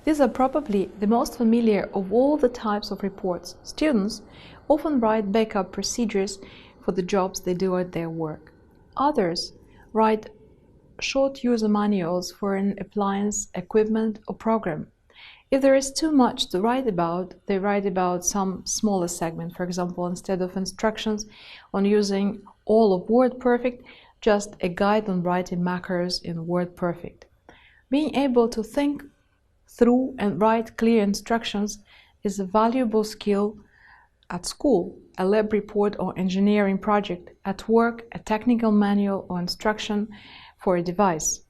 These are probably the most familiar of all the types of reports. Students often write backup procedures for the jobs they do at their work. Others write short user manuals for an appliance, equipment, or program. If there is too much to write about, they write about some smaller segment. For example, instead of instructions on using all of WordPerfect, just a guide on writing macros in WordPerfect. Being able to think through and write clear instructions is a valuable skill at school, a lab report or engineering project, at work, a technical manual or instruction for a device.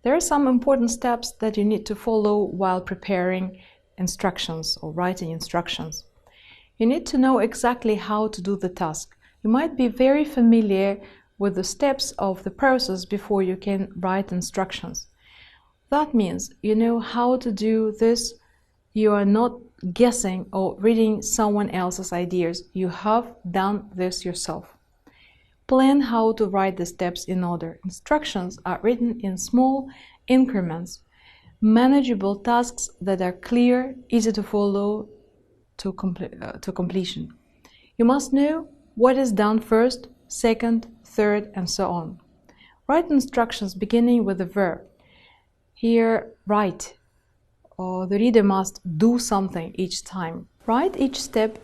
There are some important steps that you need to follow while preparing instructions or writing instructions. You need to know exactly how to do the task. You might be very familiar with the steps of the process before you can write instructions. That means you know how to do this. You are not guessing or reading someone else's ideas. You have done this yourself. Plan how to write the steps in order. Instructions are written in small increments, manageable tasks that are clear, easy to follow to completion. You must know what is done first, second, third, and so on. Write instructions beginning with the verb. Here, write, or the reader must do something each time. Write each step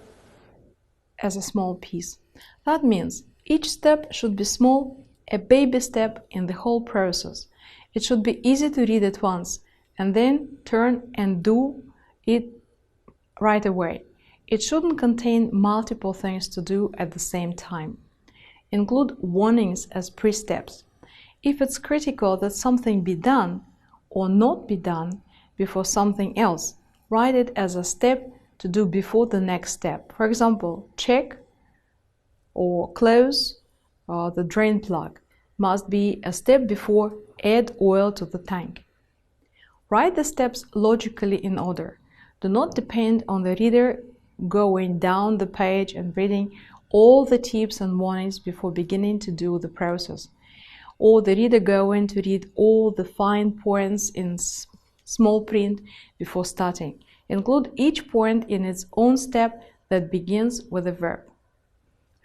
as a small piece. That means each step should be small, a baby step in the whole process. It should be easy to read at once and then turn and do it right away. It shouldn't contain multiple things to do at the same time. Include warnings as pre-steps. If it's critical that something be done or not be done before something else, write it as a step to do before the next step. For example, check or close the drain plug must be a step before add oil to the tank. Write the steps logically in order. Do not depend on the reader going down the page and reading all the tips and warnings before beginning to do the process, or the reader going to read all the fine points in small print before starting. Include each point in its own step that begins with a verb.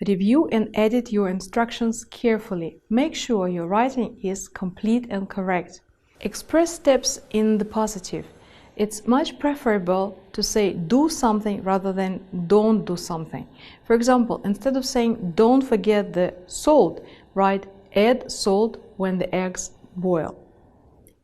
Review and edit your instructions carefully. Make sure your writing is complete and correct. Express steps in the positive. It's much preferable to say do something rather than don't do something. For example, instead of saying don't forget the salt, write add salt when the eggs boil.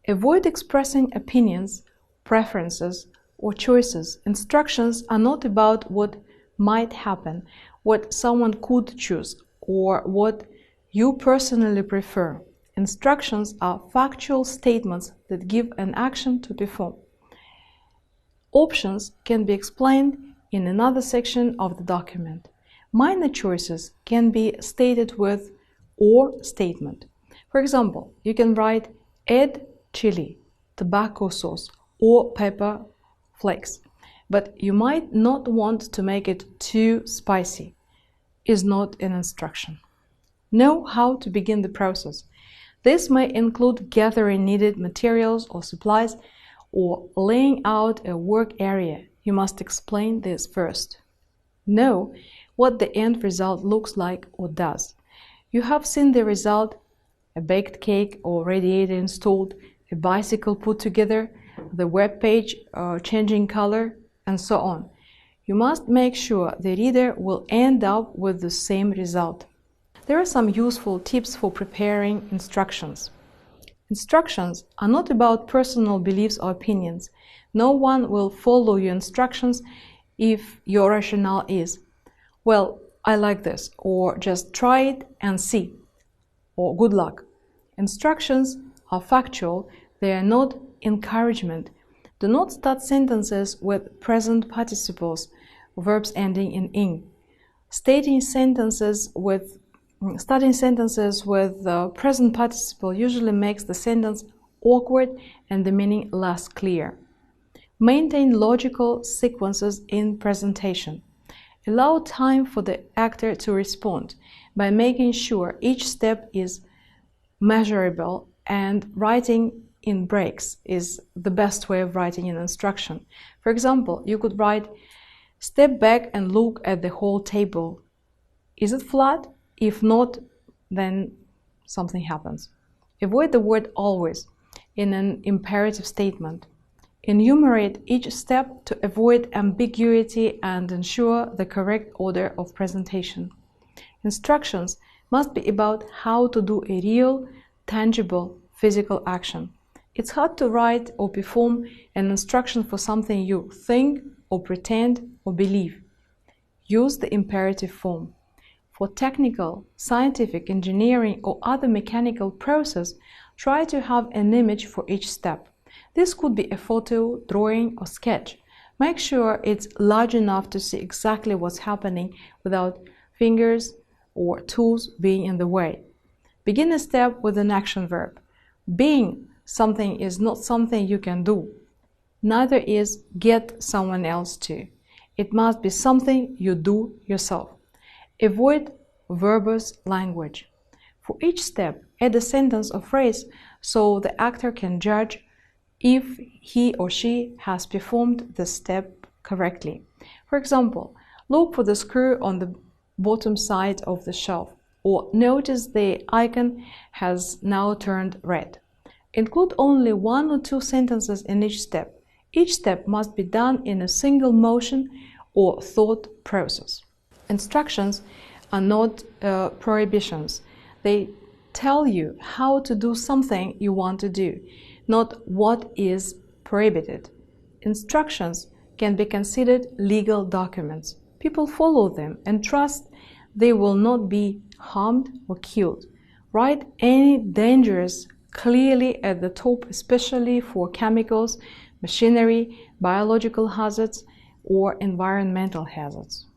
Avoid expressing opinions, preferences, or choices. Instructions are not about what might happen, what someone could choose, or what you personally prefer. Instructions are factual statements that give an action to perform. Options can be explained in another section of the document. Minor choices can be stated with or statement. For example, you can write add chili, tobacco sauce, or pepper flakes, but you might not want to make it too spicy. Is not an instruction. Know how to begin the process. This may include gathering needed materials or supplies or laying out a work area. You must explain this first. Know what the end result looks like or does. You have seen the result, a baked cake or radiator installed, a bicycle put together, the web page changing color, and so on. You must make sure the reader will end up with the same result. There are some useful tips for preparing instructions. Instructions are not about personal beliefs or opinions. No one will follow your instructions if your rationale is, well, I like this, or just try it and see, or good luck. Instructions are factual, they are not encouragement. Do not start sentences with present participles, verbs ending in ing. Starting sentences with the present participle usually makes the sentence awkward and the meaning less clear. Maintain logical sequences in presentation. Allow time for the actor to respond by making sure each step is measurable and writing in breaks is the best way of writing an instruction. For example, you could write, "Step back and look at the whole table. Is it flat? If not, then something happens." Avoid the word always in an imperative statement. Enumerate each step to avoid ambiguity and ensure the correct order of presentation. Instructions must be about how to do a real, tangible, physical action. It's hard to write or perform an instruction for something you think or pretend or believe. Use the imperative form. For technical, scientific, engineering, or other mechanical process, try to have an image for each step. This could be a photo, drawing, or sketch. Make sure it's large enough to see exactly what's happening without fingers or tools being in the way. Begin a step with an action verb. Being something is not something you can do. Neither is get someone else to. It must be something you do yourself. Avoid verbose language. For each step, add a sentence or phrase so the actor can judge if he or she has performed the step correctly. For example, look for the screw on the bottom side of the shelf, or notice the icon has now turned red. Include only 1 or 2 sentences in each step. Each step must be done in a single motion or thought process. Instructions are not prohibitions. They tell you how to do something you want to do, not what is prohibited. Instructions can be considered legal documents. People follow them and trust they will not be harmed or killed. Write any dangerous clearly at the top, especially for chemicals, machinery, biological hazards, or environmental hazards.